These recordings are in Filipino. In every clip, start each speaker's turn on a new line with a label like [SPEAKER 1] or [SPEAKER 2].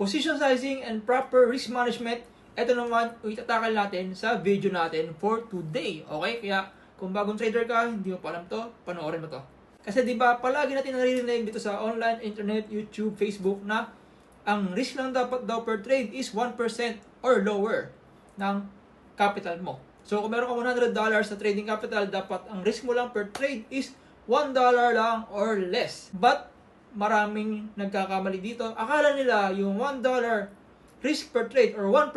[SPEAKER 1] Position sizing and proper risk management, ito naman itatakal natin sa video natin for today. Okay? Kaya kung bagong trader ka, hindi mo pa alam to, panoorin mo to. Kasi di ba palagi natin naririnig dito sa online, internet, YouTube, Facebook na ang risk lang dapat daw per trade is 1% or lower ng capital mo. So kung meron kang $100 sa trading capital, dapat ang risk mo lang per trade is $1 lang or less. But maraming nagkakamali dito. Akala nila yung $1 risk per trade or 1%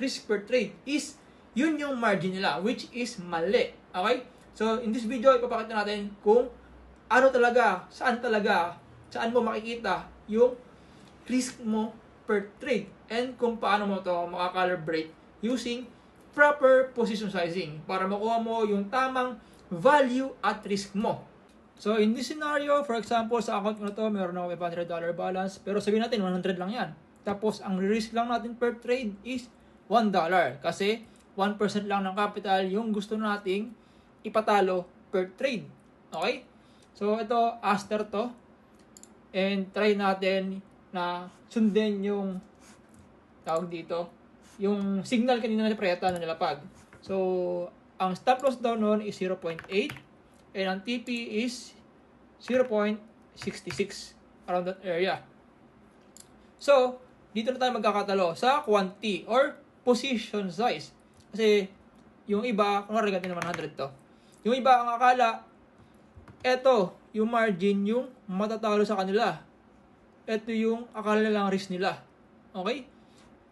[SPEAKER 1] risk per trade is yun yung margin nila, which is mali. Okay? So in this video, ipapakita natin kung ano talaga, saan mo makikita yung risk mo per trade and kung paano mo to makakalibrate using proper position sizing para makuha mo yung tamang value at risk mo. So in this scenario, for example, sa account ko na to, meron ako $500 balance, pero sabihin natin 100 lang yan. Tapos ang risk lang natin per trade is $1 kasi 1% lang ng capital yung gusto nating ipatalo per trade. Okay? So ito, Aster to. And try natin na sundin yung tawag dito, yung signal kanina na preta na nilapag. So, ang stop loss daw noon is 0.8 and ang TP is 0.66 around that area. So, dito na tayo magkakatalo sa quantity or position size. Kasi, yung iba, kunwari ganito naman 100 to. Yung iba, ang akala, eto, yung margin, yung matatalo sa kanila. Ito yung akala nilang risk nila. Okay?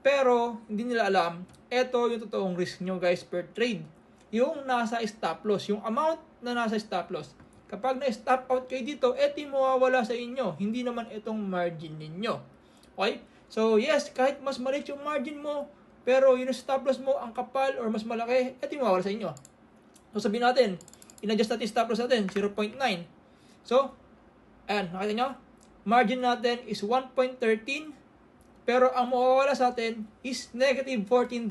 [SPEAKER 1] Pero, hindi nila alam, ito yung totoong risk nyo guys per trade. Yung nasa stop loss, yung amount na nasa stop loss. Kapag na-stop out kayo dito, ito yung mawawala sa inyo. Hindi naman itong margin ninyo. Okay? So, yes, kahit mas maliit yung margin mo, pero yung stop loss mo, ang kapal or mas malaki, ito yung mawawala sa inyo. So, sabihin natin, in-adjust natin stop loss natin, 0.9. So, ayan, nakita nyo? Margin natin is 1.13, pero ang mawawala sa atin is negative $14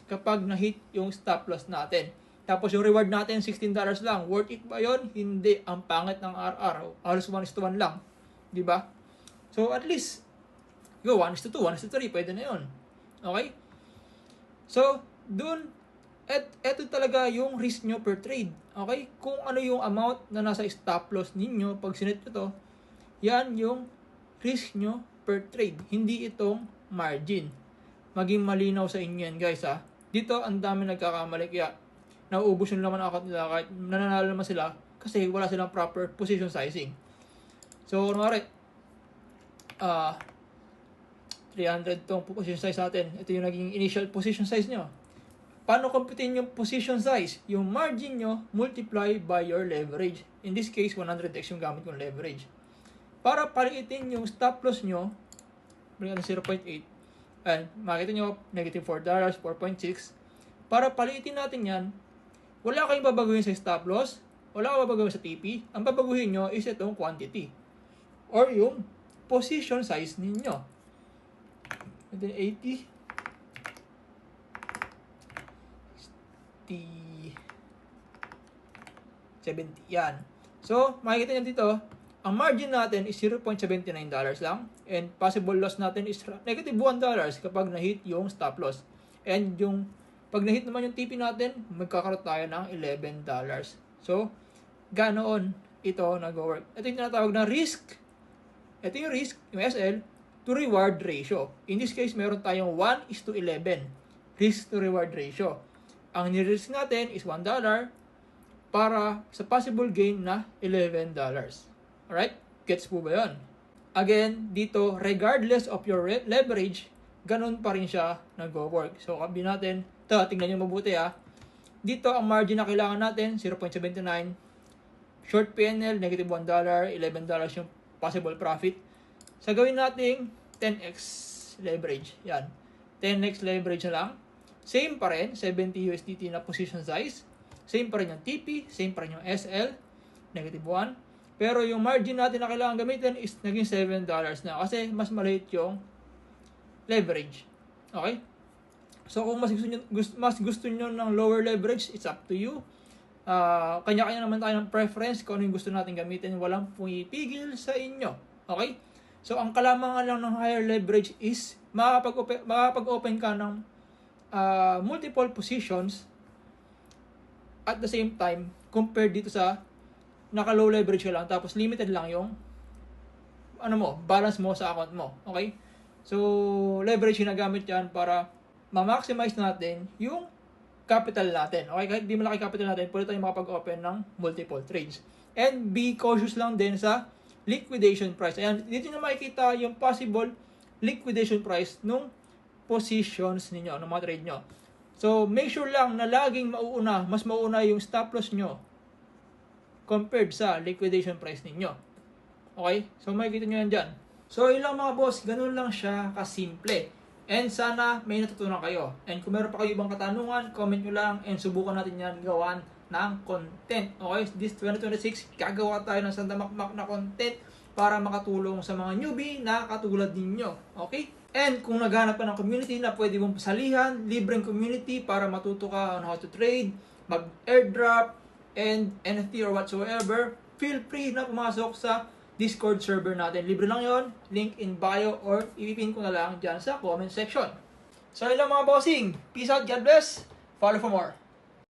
[SPEAKER 1] kapag na-hit yung stop loss natin. Tapos yung reward natin, $16 lang. Worth it ba yun? Hindi. Ang pangit ng RR. Halos 1:1 lang. Diba? So, at least, go 1:2, 1:3, pwede na yun. Okay? So, dun, eto talaga yung risk nyo per trade. Okay? Kung ano yung amount na nasa stop loss ninyo, pag sinet nyo to, yan yung risk nyo per trade. Hindi itong margin. Maging malinaw sa inyo yan guys ha. Dito ang dami nagkakamali kaya nauubos yung laman account nila kahit nananalo naman sila kasi wala silang proper position sizing. So, kunwari, 300 tong position size natin. Ito yung naging initial position size nyo. Paano computein yung position size? Yung margin nyo multiply by your leverage. In this case, 100x yung gamit kong leverage. Para paliitin yung stop loss nyo, bring natin 0.8, and makita nyo, negative $4, 4.6. Para paliitin natin yan, wala kayong babaguhin sa stop loss, wala kayong babaguhin sa TP, ang babaguhin nyo is itong quantity, or yung position size ninyo. And then 80, 70, yan. So, makikita nyo dito, ang margin natin is $0.79 lang. And possible loss natin is negative $1 kapag na-hit yung stop loss. And yung pag na-hit naman yung TP natin, magkakaroon tayo ng $11. So, ganoon ito nag-work. Ito yung tinatawag na risk. Ito yung risk, yung SL, to reward ratio. In this case, meron tayong 1:11. Risk to reward ratio. Ang ni-risk natin is $1 para sa possible gain na $11. Alright? Gets po ba yun? Again, dito, regardless of your leverage, ganun pa rin siya nag-work. So, kabi natin, tingnan nyo mabuti ha. Dito, ang margin na kailangan natin, 0.79. Short PNL, negative $1, $11 yung possible profit. Sa gawin natin, 10x leverage. Yan. 10x leverage na lang. Same pa rin, 70 USDT na position size. Same pa rin yung TP, same pa rin yung SL, negative 1. Pero yung margin natin na kailangan gamitin is naging $7 na kasi mas maliit yung leverage. Okay? So kung mas gusto nyo ng lower leverage, it's up to you. Kanya-kanya naman tayo ng preference kung ano yung gusto natin gamitin. Walang pumipigil sa inyo. Okay? So, ang kalamangan lang ng higher leverage is makakapag-open ka ng multiple positions at the same time compared dito sa naka-low leverage ka lang tapos limited lang yung balance mo sa account mo. Okay? So, leverage ginagamit yan para ma-maximize natin yung capital natin. Okay? Kahit di malaki capital natin, pwede tayong makapag-open ng multiple trades. And be cautious lang din sa liquidation price. Ayan, dito nyo makikita yung possible liquidation price nung positions ninyo, ng mga trade nyo. So, make sure lang na laging mas mauuna yung stop loss nyo compared sa liquidation price ninyo. Okay? So, makikita nyo yan dyan. So, yun lang mga boss. Ganun lang siya kasimple. And sana may natutunan kayo. And kung meron pa kayo ibang katanungan, comment nyo lang and subukan natin yan gawan ng content. Okay? This 2026, gagawa tayo ng sandamakmak na content para makatulong sa mga newbie na katulad ninyo. Okay? And kung naghanap ka ng community na pwede mong pasalihan, libreng community para matuto ka on how to trade, mag-airdrop, and NFT or whatsoever, feel free na pumasok sa Discord server natin. Libre lang yon, link in bio or ipipin ko na lang dyan sa comment section. So yun lang mga bossing. Peace out, God bless. Follow for more.